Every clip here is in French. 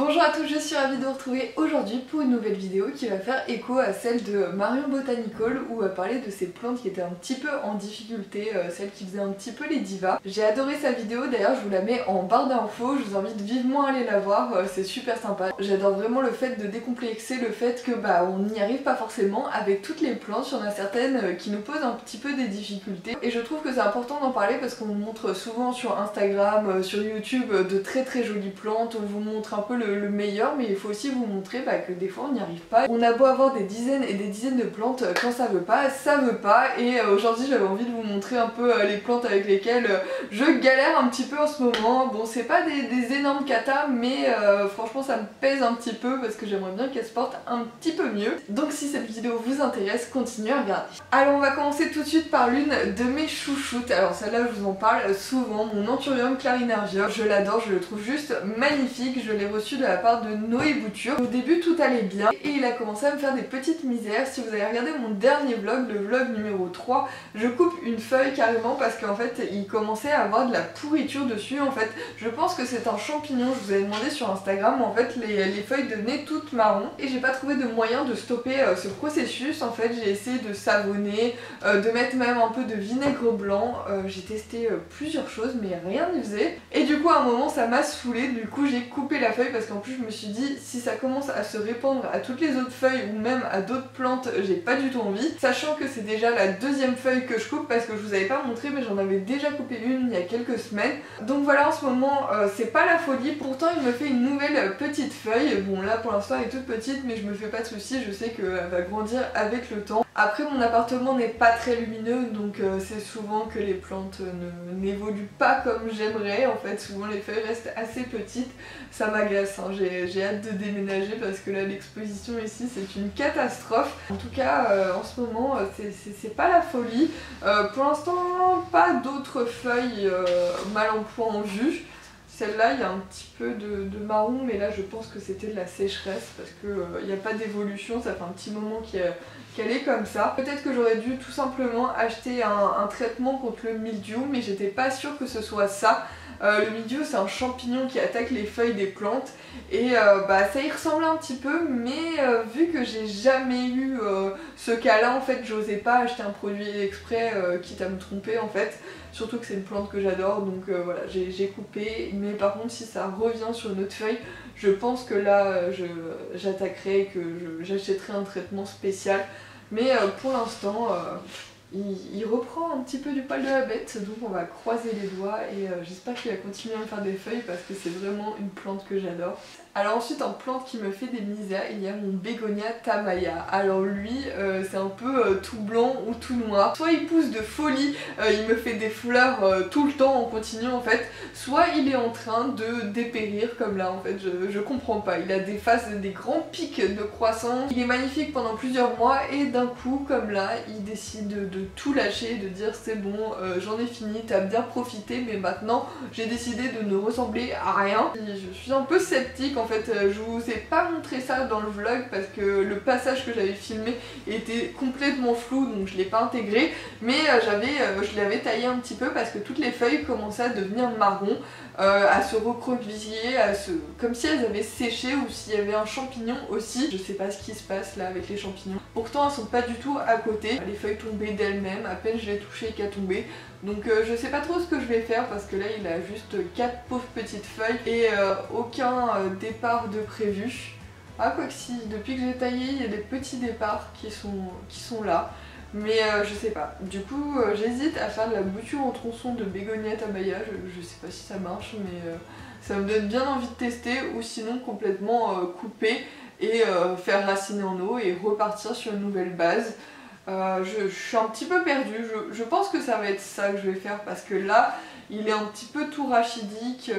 Bonjour à tous, je suis ravie de vous retrouver aujourd'hui pour une nouvelle vidéo qui va faire écho à celle de Marion Botanical où elle parlait de ces plantes qui étaient un petit peu en difficulté, celle qui faisait un petit peu les divas. J'ai adoré sa vidéo, d'ailleurs je vous la mets en barre d'infos, je vous invite vivement à aller la voir, c'est super sympa. J'adore vraiment le fait de décomplexer le fait que on n'y arrive pas forcément avec toutes les plantes, il y en a certaines qui nous posent un petit peu des difficultés et je trouve que c'est important d'en parler parce qu'on montre souvent sur Instagram, sur YouTube de très jolies plantes, on vous montre un peu le meilleur, mais il faut aussi vous montrer que des fois on n'y arrive pas. On a beau avoir des dizaines et des dizaines de plantes, quand ça veut pas, et aujourd'hui j'avais envie de vous montrer un peu les plantes avec lesquelles je galère un petit peu en ce moment. Bon, c'est pas des énormes catas, mais franchement ça me pèse un petit peu parce que j'aimerais bien qu'elles se portent un petit peu mieux. Donc si cette vidéo vous intéresse, continuez à regarder. Alors on va commencer tout de suite par l'une de mes chouchoutes. Alors celle-là je vous en parle souvent, mon Anthurium clarinergia. Je l'adore, je le trouve juste magnifique. Je l'ai reçu de la part de Noé Bouture. Au début tout allait bien et il a commencé à me faire des petites misères. Si vous avez regardé mon dernier vlog, le vlog numéro 3, je coupe une feuille carrément parce qu'en fait il commençait à avoir de la pourriture dessus. En fait je pense que c'est un champignon, je vous avais demandé sur Instagram, en fait les feuilles devenaient toutes marron et j'ai pas trouvé de moyen de stopper ce processus. En fait j'ai essayé de savonner, de mettre même un peu de vinaigre blanc, j'ai testé plusieurs choses mais rien n'y faisait et du coup à un moment ça m'a saoulée, du coup j'ai coupé la feuille parce qu'en plus je me suis dit si ça commence à se répandre à toutes les autres feuilles ou même à d'autres plantes, j'ai pas du tout envie, sachant que c'est déjà la deuxième feuille que je coupe parce que je vous avais pas montré mais j'en avais déjà coupé une il y a quelques semaines. Donc voilà, en ce moment c'est pas la folie, pourtant il me fait une nouvelle petite feuille. Bon là pour l'instant elle est toute petite mais je me fais pas de soucis, je sais qu'elle va grandir avec le temps. Après mon appartement n'est pas très lumineux donc c'est souvent que les plantes n'évoluent pas comme j'aimerais. En fait souvent les feuilles restent assez petites, ça m'agace, hein. J'ai hâte de déménager parce que là l'exposition ici c'est une catastrophe. En tout cas en ce moment c'est pas la folie. Pour l'instant pas d'autres feuilles mal en point en vue. Celle-là, il y a un petit peu de marron, mais là je pense que c'était de la sécheresse parce qu'il n'y a pas d'évolution, ça fait un petit moment qu'elle est comme ça. Peut-être que j'aurais dû tout simplement acheter un traitement contre le mildiou, mais j'étais pas sûre que ce soit ça. Le mildiou c'est un champignon qui attaque les feuilles des plantes et ça y ressemble un petit peu, mais vu que j'ai jamais eu ce cas-là, en fait j'osais pas acheter un produit exprès quitte à me tromper en fait. Surtout que c'est une plante que j'adore, donc voilà, j'ai coupé. Mais par contre si ça revient sur une autre feuille, je pense que là j'attaquerai et que j'achèterai un traitement spécial. Mais pour l'instant il reprend un petit peu du poil de la bête, donc on va croiser les doigts et j'espère qu'il va continuer à me faire des feuilles parce que c'est vraiment une plante que j'adore. Alors ensuite en plante qui me fait des misères, il y a mon Bégonia Tamaya. Alors lui c'est un peu tout blanc ou tout noir. Soit il pousse de folie, il me fait des fleurs tout le temps en continu en fait, soit il est en train de dépérir comme là en fait, je comprends pas. Il a des phases, des grands pics de croissance, il est magnifique pendant plusieurs mois et d'un coup comme là il décide de tout lâcher, de dire c'est bon, j'en ai fini, t'as bien profité mais maintenant j'ai décidé de ne ressembler à rien. Je suis un peu sceptique en fait, je vous ai pas montré ça dans le vlog parce que le passage que j'avais filmé était complètement flou donc je l'ai pas intégré, mais je l'avais taillé un petit peu parce que toutes les feuilles commençaient à devenir marron, à se recroqueviller, comme si elles avaient séché ou s'il y avait un champignon aussi. Je sais pas ce qui se passe là avec les champignons. Pourtant elles sont pas du tout à côté, les feuilles tombaient d'elles-mêmes, à peine je l'ai touché qu'à tomber. Donc je sais pas trop ce que je vais faire parce que là il a juste 4 pauvres petites feuilles et aucun départ de prévu. Ah quoi que si, depuis que j'ai taillé il y a des petits départs qui sont là. Mais je sais pas. Du coup j'hésite à faire de la bouture en tronçon de Bégonia Tamaya, je sais pas si ça marche mais ça me donne bien envie de tester, ou sinon complètement couper et faire raciner en eau et repartir sur une nouvelle base. Je suis un petit peu perdue, je pense que ça va être ça que je vais faire parce que là il est un petit peu tout rachidique,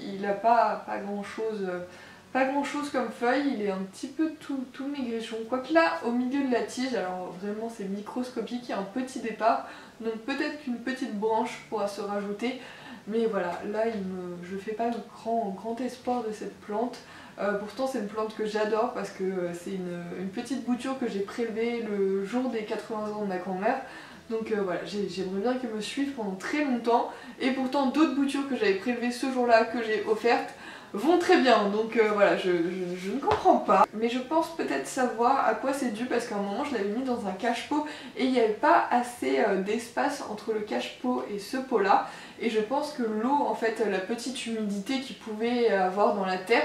il a pas grand chose comme feuille, il est un petit peu tout maigrichon. Quoique là au milieu de la tige, alors vraiment c'est microscopique, il y a un petit départ, donc peut-être qu'une petite branche pourra se rajouter. Mais voilà, là je fais pas de grand espoir de cette plante. Pourtant c'est une plante que j'adore parce que c'est une petite bouture que j'ai prélevée le jour des 80 ans de ma grand-mère. Donc voilà, j'aimerais bien qu'elle me suive pendant très longtemps. Et pourtant d'autres boutures que j'avais prélevées ce jour-là, que j'ai offertes, vont très bien, donc voilà, je ne comprends pas. Mais je pense peut-être savoir à quoi c'est dû parce qu'à un moment je l'avais mis dans un cache-pot et il n'y avait pas assez d'espace entre le cache-pot et ce pot là. Et je pense que l'eau, en fait, la petite humidité qu'il pouvait avoir dans la terre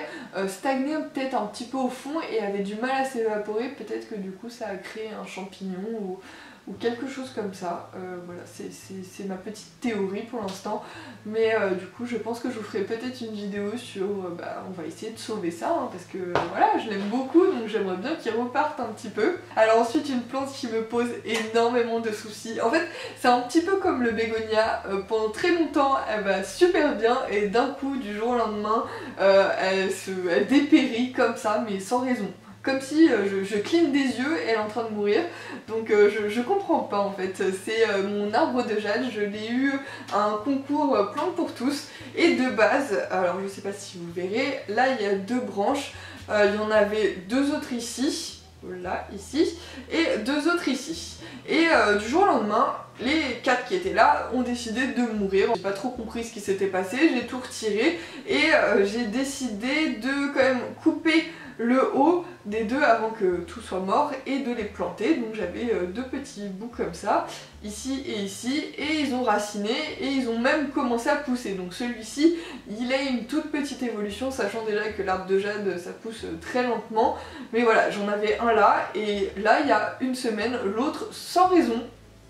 stagnait peut-être un petit peu au fond et avait du mal à s'évaporer. Peut-être que du coup ça a créé un champignon ou quelque chose comme ça. Voilà, c'est ma petite théorie pour l'instant. Mais du coup, je pense que je vous ferai peut-être une vidéo sur... on va essayer de sauver ça, hein, parce que voilà, je l'aime beaucoup, donc j'aimerais bien qu'il reparte un petit peu. Alors ensuite, une plante qui me pose énormément de soucis. En fait, c'est un petit peu comme le bégonia. Pendant très longtemps, elle va super bien, et d'un coup, du jour au lendemain, elle dépérit comme ça, mais sans raison. Comme si je cligne des yeux et elle est en train de mourir. Donc je comprends pas en fait. C'est mon arbre de jade, je l'ai eu à un concours plantes pour tous. Et de base, alors je sais pas si vous verrez, là il y a 2 branches. Il y en avait 2 autres ici, là, ici, et 2 autres ici. Et du jour au lendemain, les 4 qui étaient là ont décidé de mourir. J'ai pas trop compris ce qui s'était passé, j'ai tout retiré et j'ai décidé de quand même couper le haut des 2 avant que tout soit mort et de les planter. Donc j'avais 2 petits bouts comme ça, ici, et ils ont raciné et ils ont même commencé à pousser. Donc celui-ci, il a une toute petite évolution, sachant déjà que l'arbre de jade ça pousse très lentement. Mais voilà, j'en avais un là et là il y a une semaine, l'autre sans raison,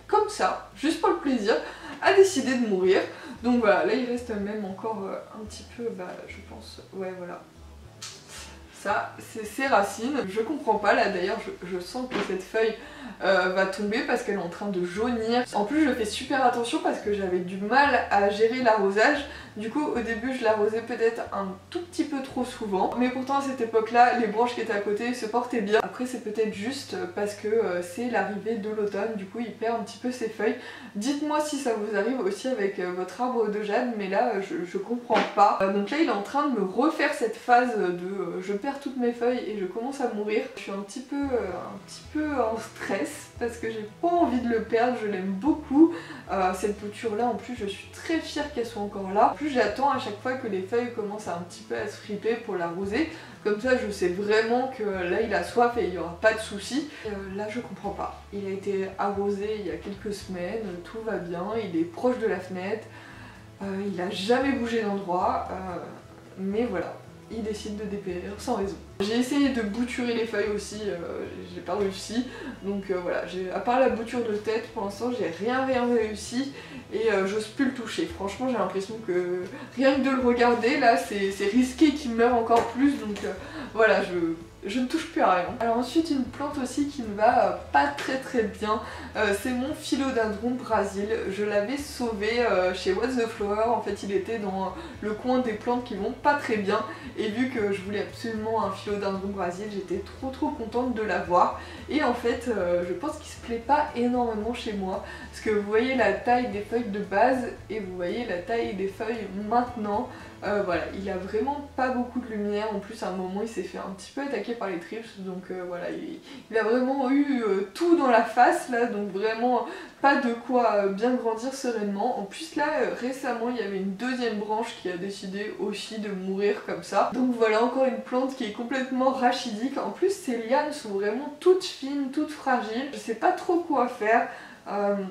comme ça, juste pour le plaisir, a décidé de mourir. Donc voilà, là il reste même encore un petit peu, je pense, ouais voilà. Ça, c'est ses racines. Je comprends pas, là d'ailleurs je sens que cette feuille va tomber parce qu'elle est en train de jaunir. En plus je fais super attention parce que j'avais du mal à gérer l'arrosage. Du coup au début je l'arrosais peut-être un tout petit peu trop souvent. Mais pourtant à cette époque là, les branches qui étaient à côté se portaient bien. Après c'est peut-être juste parce que c'est l'arrivée de l'automne, du coup il perd un petit peu ses feuilles. Dites-moi si ça vous arrive aussi avec votre arbre de jade, mais là je comprends pas. Donc là il est en train de me refaire cette phase de je perds toutes mes feuilles et je commence à mourir. Je suis un petit peu en stress parce que j'ai pas envie de le perdre, je l'aime beaucoup. Cette bouture là en plus je suis très fière qu'elle soit encore là. En plus j'attends à chaque fois que les feuilles commencent un petit peu à se friper pour l'arroser. Comme ça je sais vraiment que là il a soif et il n'y aura pas de soucis. Là je comprends pas. Il a été arrosé il y a quelques semaines, tout va bien, il est proche de la fenêtre. Il a jamais bougé d'endroit. Mais voilà, il décide de dépérir sans raison. J'ai essayé de bouturer les feuilles aussi, j'ai pas réussi. Donc voilà, à part la bouture de tête, pour l'instant j'ai rien réussi et j'ose plus le toucher. Franchement j'ai l'impression que rien que de le regarder là c'est risqué qu'il meure encore plus, donc voilà, je ne touche plus à rien. Alors ensuite une plante aussi qui ne va pas très bien, c'est mon philodendron Brésil. Je l'avais sauvé chez What's the Flower, en fait il était dans le coin des plantes qui vont pas très bien et vu que je voulais absolument un philodendron Brésil, j'étais trop contente de l'avoir. Et en fait je pense qu'il se plaît pas énormément chez moi parce que vous voyez la taille des feuilles de base et vous voyez la taille des feuilles maintenant. Voilà, il a vraiment pas beaucoup de lumière, en plus à un moment il s'est fait un petit peu attaquer par les trips, donc voilà, il a vraiment eu tout dans la face là, donc vraiment pas de quoi bien grandir sereinement. En plus là, récemment il y avait une deuxième branche qui a décidé aussi de mourir comme ça. Donc voilà encore une plante qui est complètement rachidique, en plus ses lianes sont vraiment toutes fines, toutes fragiles, je sais pas trop quoi faire.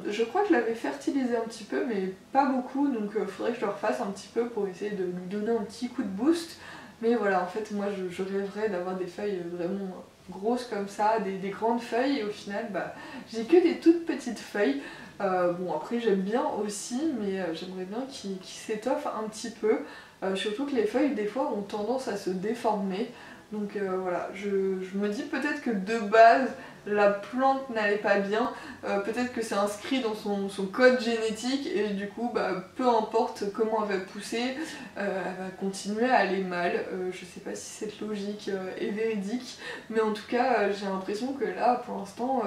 Je crois que je l'avais fertilisé un petit peu mais pas beaucoup, donc faudrait que je le refasse un petit peu pour essayer de lui donner un petit coup de boost. Mais voilà, en fait moi je rêverais d'avoir des feuilles vraiment grosses comme ça, des grandes feuilles, et au final j'ai que des toutes petites feuilles. Bon après j'aime bien aussi, mais j'aimerais bien qu'il s'étoffe un petit peu, surtout que les feuilles des fois ont tendance à se déformer. Donc voilà, je me dis peut-être que de base la plante n'allait pas bien, peut-être que c'est inscrit dans son code génétique et du coup peu importe comment elle va pousser, elle va continuer à aller mal. Je sais pas si cette logique est véridique, mais en tout cas j'ai l'impression que là pour l'instant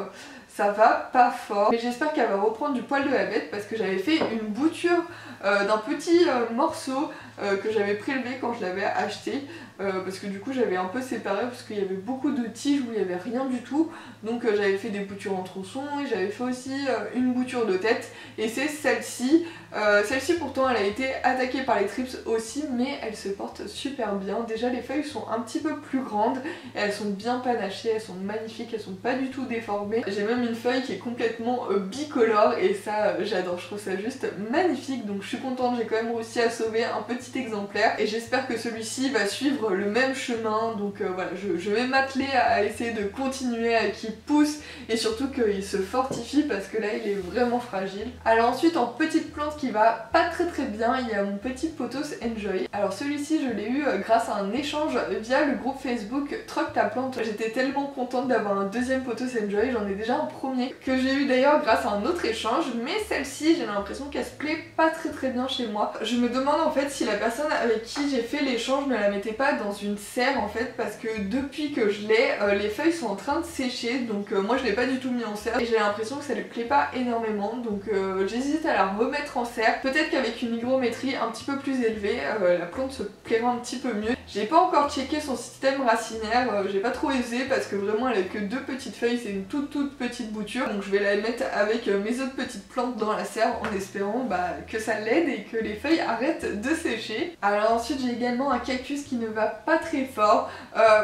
ça va pas fort. Mais j'espère qu'elle va reprendre du poil de la bête parce que j'avais fait une bouture d'un petit morceau que j'avais prélevé quand je l'avais acheté, parce que du coup j'avais un peu séparé parce qu'il y avait beaucoup de tiges où il n'y avait rien du tout. Donc j'avais fait des boutures en tronçon et j'avais fait aussi une bouture de tête, et c'est celle-ci. Celle-ci pourtant elle a été attaquée par les thrips aussi, mais elle se porte super bien. Déjà les feuilles sont un petit peu plus grandes et elles sont bien panachées, elles sont magnifiques, elles sont pas du tout déformées. J'ai même une feuille qui est complètement bicolore et ça j'adore, je trouve ça juste magnifique. Donc je suis contente, j'ai quand même réussi à sauver un petit exemplaire et j'espère que celui-ci va suivre le même chemin. Donc voilà, je vais m'atteler à essayer de continuer à qu'il pousse et surtout qu'il se fortifie parce que là il est vraiment fragile. Alors ensuite en petite plante qui va pas très bien, il y a mon petit Pothos Enjoy. Alors celui-ci je l'ai eu grâce à un échange via le groupe Facebook Troque ta plante. J'étais tellement contente d'avoir un deuxième Pothos Enjoy, j'en ai déjà un premier que j'ai eu d'ailleurs grâce à un autre échange, mais celle-ci j'ai l'impression qu'elle se plaît pas très bien chez moi. Je me demande en fait si la personne avec qui j'ai fait l'échange ne la mettait pas dans une serre en fait, parce que depuis que je l'ai, les feuilles sont en train de sécher, donc moi je l'ai pas du tout mis en serre et j'ai l'impression que ça lui plaît pas énormément, donc j'hésite à la remettre en serre. Peut-être qu'avec une hygrométrie un petit peu plus élevée, la plante se plaira un petit peu mieux. J'ai pas encore checké son système racinaire, j'ai pas trop osé parce que vraiment elle a que deux petites feuilles, c'est une toute petite bouture, donc je vais la mettre avec mes autres petites plantes dans la serre en espérant que ça l'aide et que les feuilles arrêtent de sécher. Alors ensuite j'ai également un cactus qui ne va pas très fort.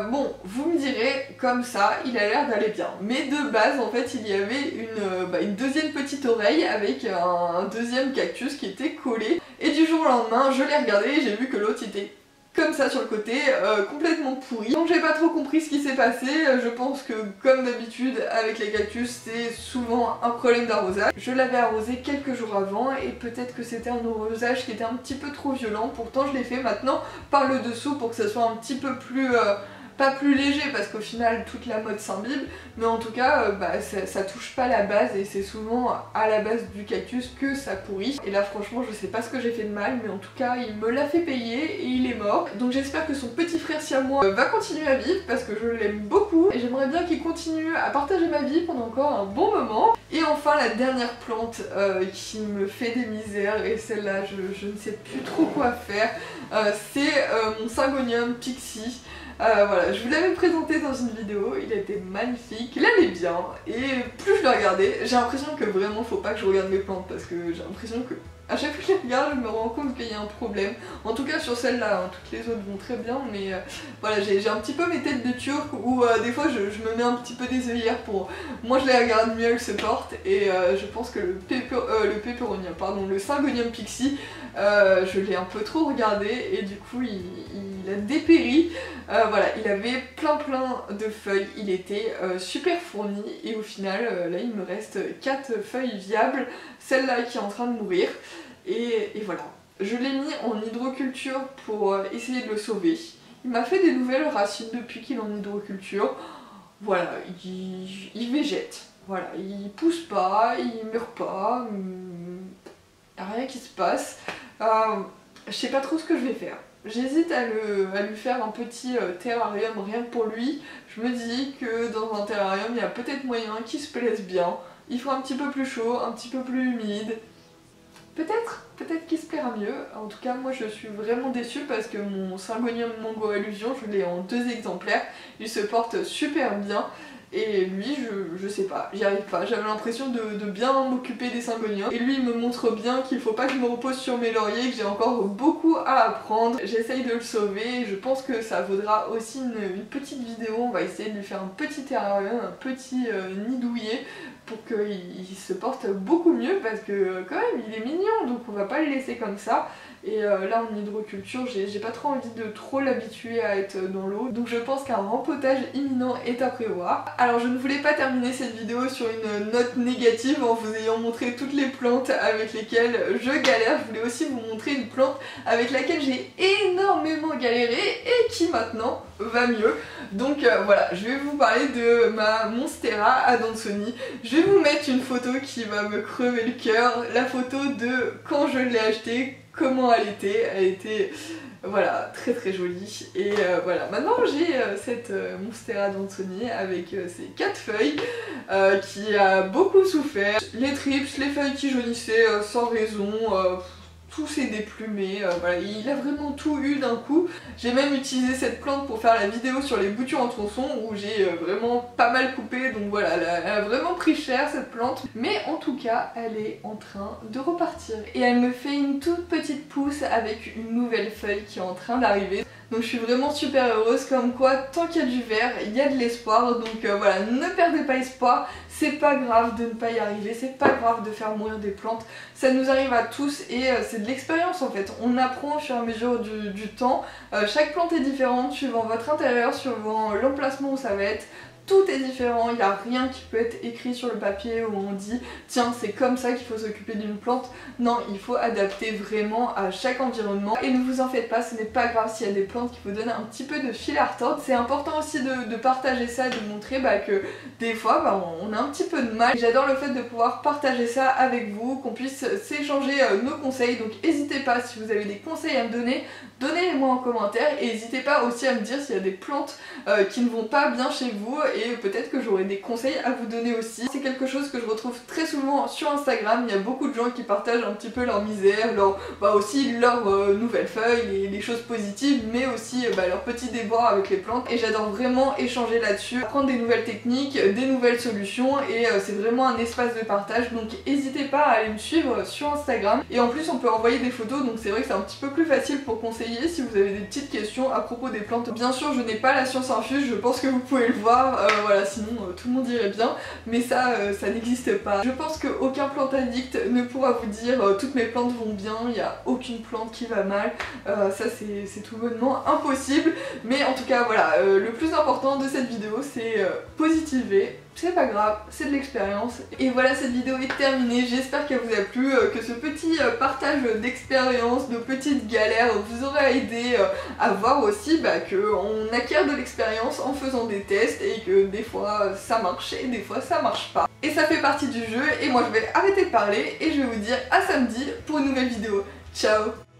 Bon, vous me direz, comme ça, il a l'air d'aller bien. Mais de base, en fait, il y avait une deuxième petite oreille avec un deuxième cactus qui était collé. Et du jour au lendemain, je l'ai regardé et j'ai vu que l'autre était comme ça sur le côté, complètement pourri. Donc j'ai pas trop compris ce qui s'est passé. Je pense que comme d'habitude avec les cactus c'est souvent un problème d'arrosage. Je l'avais arrosé quelques jours avant et peut-être que c'était un arrosage qui était un petit peu trop violent. Pourtant je l'ai fait maintenant par le dessous pour que ça soit un petit peu plus... pas plus léger parce qu'au final toute la mode s'imbibe, mais en tout cas ça touche pas la base et c'est souvent à la base du cactus que ça pourrit. Et là franchement je sais pas ce que j'ai fait de mal, mais en tout cas il me l'a fait payer et il est mort. Donc j'espère que son petit frère siamois va continuer à vivre parce que je l'aime beaucoup et j'aimerais bien qu'il continue à partager ma vie pendant encore un bon moment. Et enfin la dernière plante qui me fait des misères, et celle-là je ne sais plus trop quoi faire, c'est mon Syngonium Pixie. Voilà, je vous l'avais présenté dans une vidéo, il était magnifique, il allait bien, et plus je le regardais, j'ai l'impression que vraiment faut pas que je regarde mes plantes parce que j'ai l'impression que à chaque fois que je les regarde, je me rends compte qu'il y a un problème. En tout cas sur celle-là, hein, toutes les autres vont très bien, mais voilà, j'ai un petit peu mes têtes de turc où des fois je me mets un petit peu des œillères pour... Moi je les regarde mieux, elles se portent, et je pense que le Peperonia, pardon, le Syngonium Pixie, je l'ai un peu trop regardé et du coup il a dépéri. Voilà, il avait plein de feuilles, il était super fourni et au final là il me reste 4 feuilles viables, celle-là qui est en train de mourir et voilà. Je l'ai mis en hydroculture pour essayer de le sauver. Il m'a fait des nouvelles racines depuis qu'il est en hydroculture. Voilà, il végète. Voilà, il pousse pas, il meurt pas, y a rien qui se passe. Je sais pas trop ce que je vais faire. J'hésite à lui faire un petit terrarium rien que pour lui. Je me dis que dans un terrarium il y a peut-être moyen qu'il se plaise bien. Il fera un petit peu plus chaud, un petit peu plus humide. Peut-être qu'il se plaira mieux. En tout cas moi je suis vraiment déçue parce que mon Syngonium Mango Illusion, je l'ai en 2 exemplaires. Il se porte super bien. Et lui, je sais pas, j'y arrive pas. J'avais l'impression de bien m'occuper des Syngoniums. Et lui, il me montre bien qu'il faut pas que je me repose sur mes lauriers, que j'ai encore beaucoup à apprendre. J'essaye de le sauver, je pense que ça vaudra aussi une petite vidéo. On va essayer de lui faire un petit terrarium, un petit nid douillet pour qu'il se porte beaucoup mieux parce que quand même, il est mignon, donc on va pas le laisser comme ça. Et là en hydroculture j'ai pas trop envie de trop l'habituer à être dans l'eau, donc je pense qu'un rempotage imminent est à prévoir. Alors je ne voulais pas terminer cette vidéo sur une note négative en vous ayant montré toutes les plantes avec lesquelles je galère. Je voulais aussi vous montrer une plante avec laquelle j'ai énormément galéré et qui maintenant va mieux. Donc voilà, je vais vous parler de ma Monstera Adansonii. Je vais vous mettre une photo qui va me crever le cœur, la photo de quand je l'ai achetée, comment elle était voilà, très jolie. Et voilà, maintenant j'ai cette Monstera Adansonii avec ses 4 feuilles qui a beaucoup souffert. Les thrips, les feuilles qui jaunissaient sans raison, tout s'est déplumé, voilà, il a vraiment tout eu d'un coup. J'ai même utilisé cette plante pour faire la vidéo sur les boutures en tronçon où j'ai vraiment pas mal coupé, donc voilà, elle a vraiment pris cher cette plante. Mais en tout cas, elle est en train de repartir. Et elle me fait une toute petite pousse avec une nouvelle feuille qui est en train d'arriver. Donc je suis vraiment super heureuse, comme quoi tant qu'il y a du vert, il y a de l'espoir. Donc voilà, ne perdez pas espoir, c'est pas grave de ne pas y arriver, c'est pas grave de faire mourir des plantes, ça nous arrive à tous et c'est de l'expérience en fait. On apprend au fur et à mesure du temps, chaque plante est différente suivant votre intérieur, suivant l'emplacement où ça va être. Tout est différent, il n'y a rien qui peut être écrit sur le papier où on dit tiens c'est comme ça qu'il faut s'occuper d'une plante. Non, il faut adapter vraiment à chaque environnement et ne vous en faites pas, ce n'est pas grave s'il y a des plantes qui vous donnent un petit peu de fil à retordre. C'est important aussi de partager ça, de montrer que des fois on a un petit peu de mal. J'adore le fait de pouvoir partager ça avec vous, qu'on puisse s'échanger nos conseils, donc n'hésitez pas si vous avez des conseils à me donner, donnez-les-moi en commentaire et n'hésitez pas aussi à me dire s'il y a des plantes qui ne vont pas bien chez vous et peut-être que j'aurai des conseils à vous donner aussi. C'est quelque chose que je retrouve très souvent sur Instagram, il y a beaucoup de gens qui partagent un petit peu leur misère, aussi leurs nouvelles feuilles, les choses positives, mais aussi leurs petits déboires avec les plantes et j'adore vraiment échanger là-dessus, apprendre des nouvelles techniques, des nouvelles solutions et c'est vraiment un espace de partage, donc n'hésitez pas à aller me suivre sur Instagram et en plus on peut envoyer des photos, donc c'est vrai que c'est un petit peu plus facile pour conseiller si vous avez des petites questions à propos des plantes. Bien sûr je n'ai pas la science infuse, je pense que vous pouvez le voir, voilà, sinon tout le monde irait bien, mais ça n'existe pas. Je pense qu'aucun plante addict ne pourra vous dire toutes mes plantes vont bien, il n'y a aucune plante qui va mal, ça c'est tout bonnement impossible, mais en tout cas voilà, le plus important de cette vidéo c'est positiver. C'est pas grave, c'est de l'expérience. Et voilà, cette vidéo est terminée, j'espère qu'elle vous a plu, que ce petit partage d'expérience, de petites galères vous aura aidé à voir aussi qu'on acquiert de l'expérience en faisant des tests et que des fois ça marche et des fois ça marche pas. Et ça fait partie du jeu et moi je vais arrêter de parler et je vais vous dire à samedi pour une nouvelle vidéo. Ciao!